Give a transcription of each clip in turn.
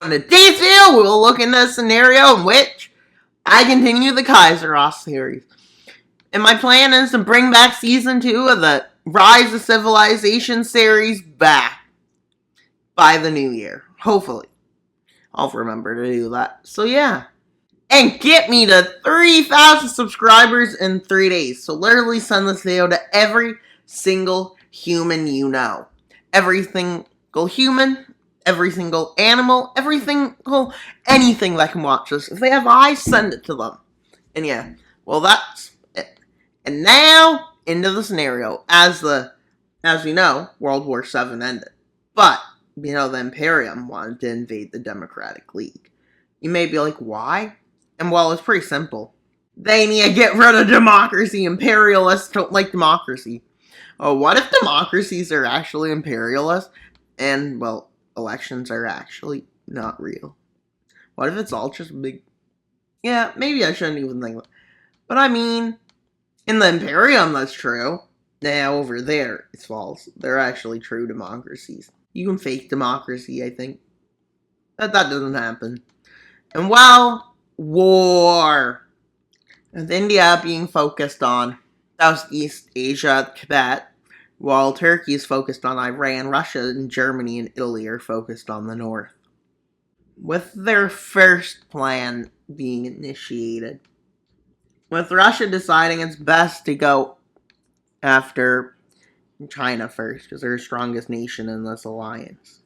In today's video, we will look into a scenario in which I continue the kaiserOst series. And my plan is to bring back Season 2 of the Rise of Civilization series back by the new year. Hopefully. I'll remember to do that. So yeah. And get me to 3,000 subscribers in 3 days. So literally send this video to every single human you know. Every single human, every single animal, anything that can watch this. If they have eyes, send it to them. And yeah, well that's it. And now, into the scenario. As we know, World War VII ended. But, the Imperium wanted to invade the Democratic League. You may be like, why? And well, it's pretty simple. They need to get rid of democracy. Imperialists don't like democracy. Oh, what if democracies are actually imperialist? And, well, elections are actually not real. What if it's all just big... Yeah, maybe I shouldn't even think of it. But I mean, in the Imperium, that's true. Now, over there, it's false. They're actually true democracies. You can fake democracy, I think. But that doesn't happen. And, well... war. With India being focused on Southeast Asia, Tibet, while Turkey is focused on Iran, Russia and Germany and Italy are focused on the north. With their first plan being initiated. With Russia deciding it's best to go after China first, because they're the strongest nation in this alliance.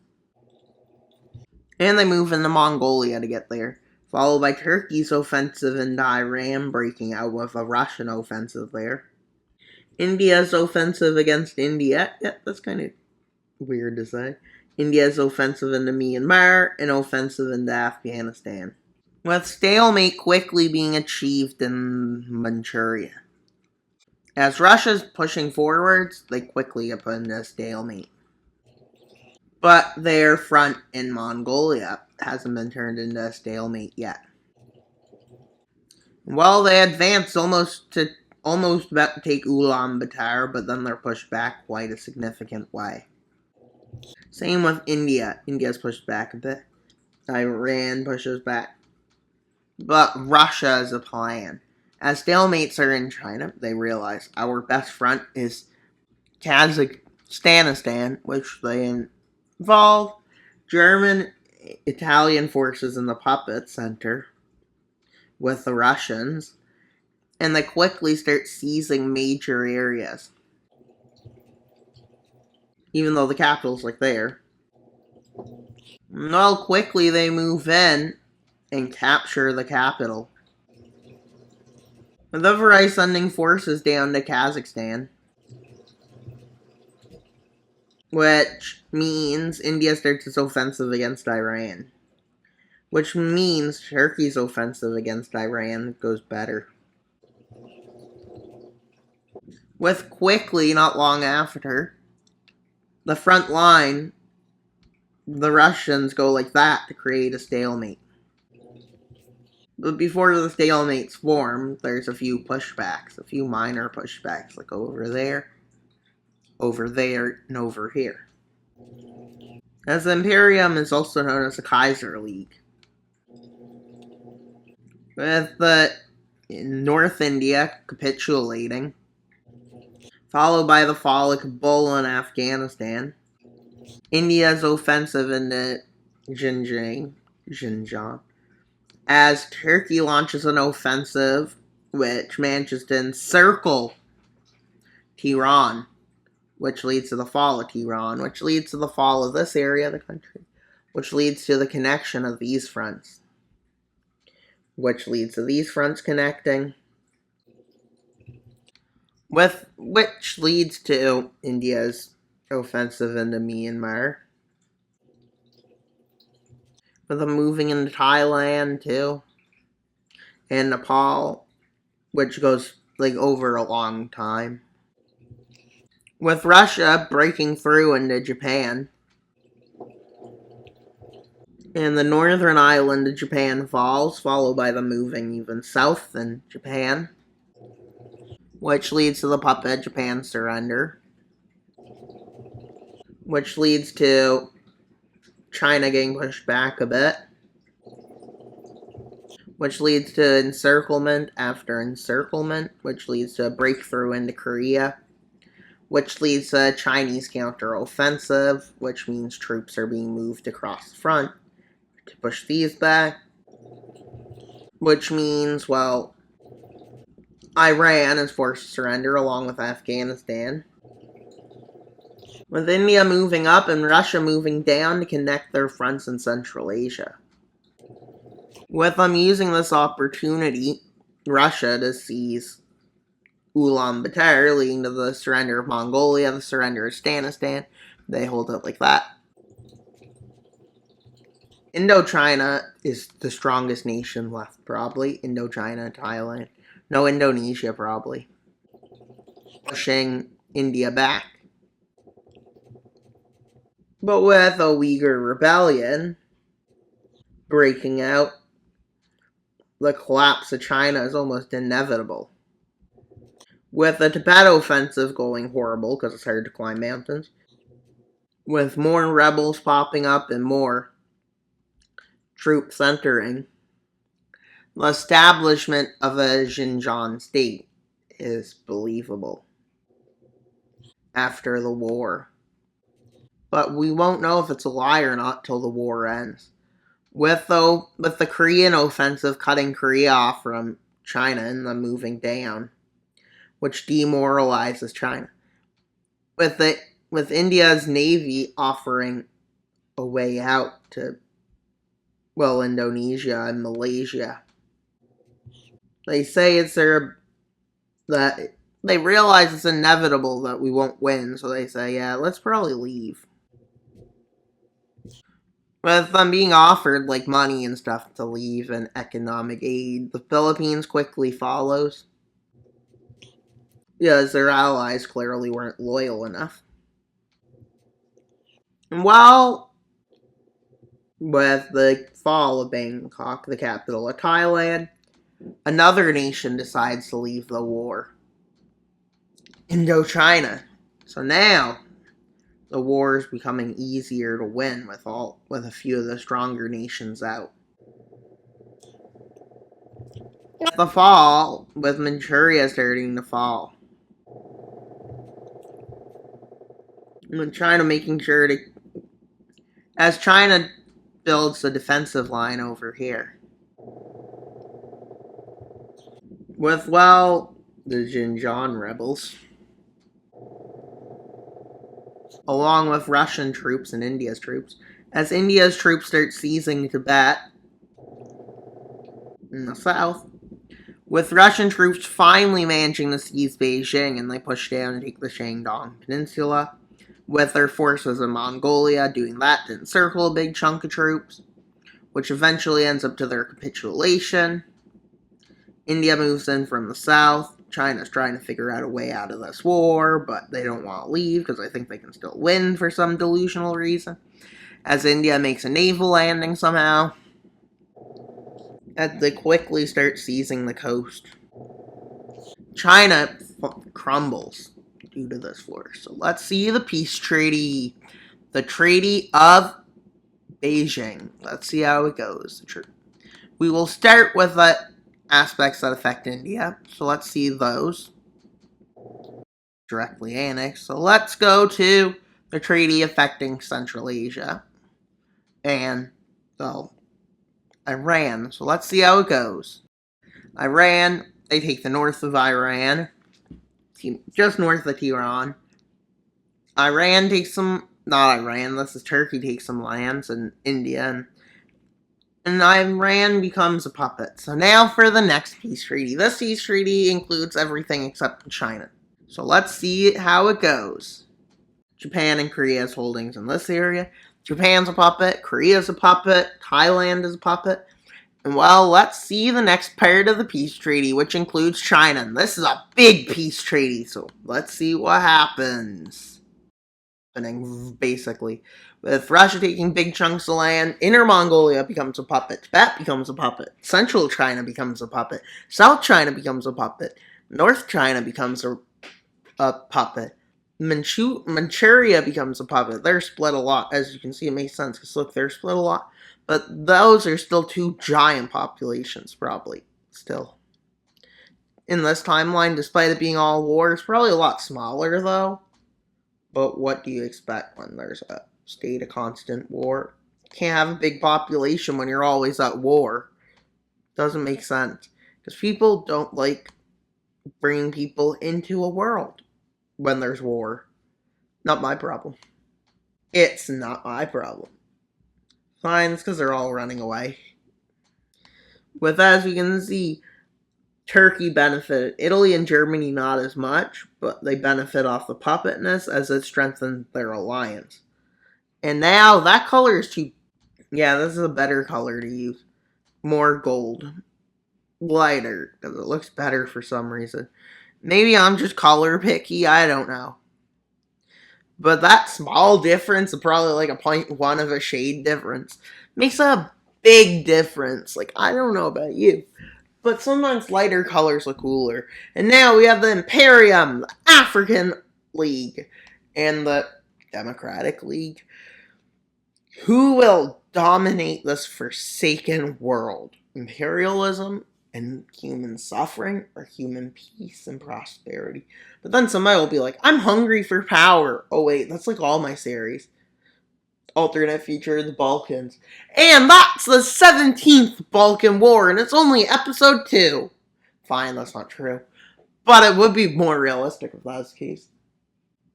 And they move into Mongolia to get there. Followed by Turkey's offensive into Iran, breaking out with a Russian offensive there. India's offensive against India. Yeah, that's kind of weird to say. India's offensive into Myanmar and offensive into Afghanistan. With stalemate quickly being achieved in Manchuria. As Russia's pushing forwards, they quickly get put into a stalemate. But their front in Mongolia hasn't been turned into a stalemate yet. Well, they advance almost about to take Ulaanbaatar, but then they're pushed back quite a significant way. Same with India. India's pushed back a bit. Iran pushes back. But Russia is a plan. As stalemates are in China, they realize our best front is Kazakhstan, which they involve German, Italian forces in the puppet center with the Russians, and they quickly start seizing major areas. Even though the capital's like there. Well, quickly they move in and capture the capital. With overall sending forces down to Kazakhstan. Which means India starts its offensive against Iran. Which means Turkey's offensive against Iran goes better. With quickly, not long after, the front line, the Russians go like that to create a stalemate. But before the stalemates form, there's a few pushbacks, a few minor pushbacks, like over there, and over here. As the Imperium is also known as the Kaiser League. With the North India capitulating, followed by the fall of Kabul in Afghanistan, India's offensive into Xinjiang, as Turkey launches an offensive which manages to encircle Tehran, which leads to the fall of Tehran, which leads to the fall of this area of the country, which leads to the connection of these fronts, which leads to these fronts connecting, which leads to India's offensive into Myanmar, with them moving into Thailand too, and Nepal, which goes over a long time. With Russia breaking through into Japan, and the northern island of Japan falls, followed by them moving even south in Japan, which leads to the puppet Japan surrender, which leads to China getting pushed back a bit, which leads to encirclement after encirclement, which leads to a breakthrough into Korea, which leads to a Chinese counteroffensive, which means troops are being moved across the front to push these back, which means, well, Iran is forced to surrender along with Afghanistan, with India moving up and Russia moving down to connect their fronts in Central Asia. With them using this opportunity, Russia, to seize Ulaanbaatar, leading to the surrender of Mongolia, the surrender of Afghanistan. They hold it like that. Indochina is the strongest nation left, probably. Indochina, Thailand. No, Indonesia, probably. Pushing India back. But with a Uyghur rebellion breaking out, the collapse of China is almost inevitable. With the Tibet offensive going horrible because it's hard to climb mountains, with more rebels popping up and more troops entering, the establishment of a Xinjiang state is believable after the war. But we won't know if it's a lie or not till the war ends. With the Korean offensive cutting Korea off from China and them moving down, which demoralizes China. With India's navy offering a way out to, well, Indonesia and Malaysia. They say that they realize it's inevitable that we won't win, so they say, yeah, let's probably leave. With them being offered like money and stuff to leave and economic aid, the Philippines quickly follows. Because their allies clearly weren't loyal enough. And while with the fall of Bangkok, the capital of Thailand, another nation decides to leave the war. Indochina. So now the war is becoming easier to win with a few of the stronger nations out. With the fall, with Manchuria starting to fall, and China making sure to, as China builds a defensive line over here, with, well, the Xinjiang rebels, along with Russian troops and India's troops, as India's troops start seizing Tibet in the south, with Russian troops finally managing to seize Beijing, and they push down and take the Shandong Peninsula, with their forces in Mongolia doing that to encircle a big chunk of troops, which eventually ends up to their capitulation. India moves in from the south. China's trying to figure out a way out of this war, but they don't want to leave because they think they can still win for some delusional reason. As India makes a naval landing somehow, as they quickly start seizing the coast, China crumbles due to this war. So let's see the peace treaty. The Treaty of Beijing. Let's see how it goes. We will start with the aspects that affect India. So let's see those. Directly annexed. So let's go to the treaty affecting Central Asia. And, well, Iran. So let's see how it goes. Iran, they take the north of Iran. Just north of Tehran. Iran takes some, not Iran, this is Turkey takes some lands in India. And Iran becomes a puppet. So now for the next peace treaty. This peace treaty includes everything except China. So let's see how it goes. Japan and Korea's holdings in this area. Japan's a puppet, Korea's a puppet, Thailand is a puppet. And well, let's see the next part of the peace treaty, which includes China. And this is a big peace treaty, so let's see what happens. Basically, with Russia taking big chunks of land, Inner Mongolia becomes a puppet, Tibet becomes a puppet, Central China becomes a puppet, South China becomes a puppet, North China becomes a puppet, Manchuria becomes a puppet. They're split a lot. As you can see, it makes sense because look, they're split a lot. But those are still two giant populations, probably. Still. In this timeline, despite it being all wars, probably a lot smaller, though. But what do you expect when there's a state of constant war? You can't have a big population when you're always at war. Doesn't make sense. Because people don't like bringing people into a world when there's war. Not my problem. It's not my problem. Fine, it's because they're all running away. With that, as you can see, Turkey benefited. Italy and Germany not as much, but they benefit off the puppetness as it strengthens their alliance. And now that color is too... Yeah, this is a better color to use. More gold. Lighter, because it looks better for some reason. Maybe I'm just color picky, I don't know. But that small difference, probably like a 0.1 of a shade difference, makes a big difference. Like, I don't know about you, but sometimes lighter colors look cooler. And now we have the Imperium, the African League, and the Democratic League. Who will dominate this forsaken world? Imperialism and human suffering, or human peace and prosperity? But then somebody will be like, I'm hungry for power. Oh wait, that's like all my series. Alternate future, the Balkans. And that's the 17th Balkan War, and it's only episode 2. Fine, that's not true. But it would be more realistic if that was the case.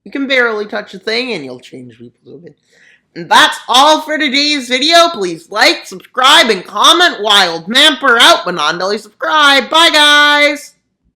You can barely touch a thing and you'll change people's opinion. And that's all for today's video. Please like, subscribe, and comment. Wild Mamper out, but not until you subscribe. Bye, guys!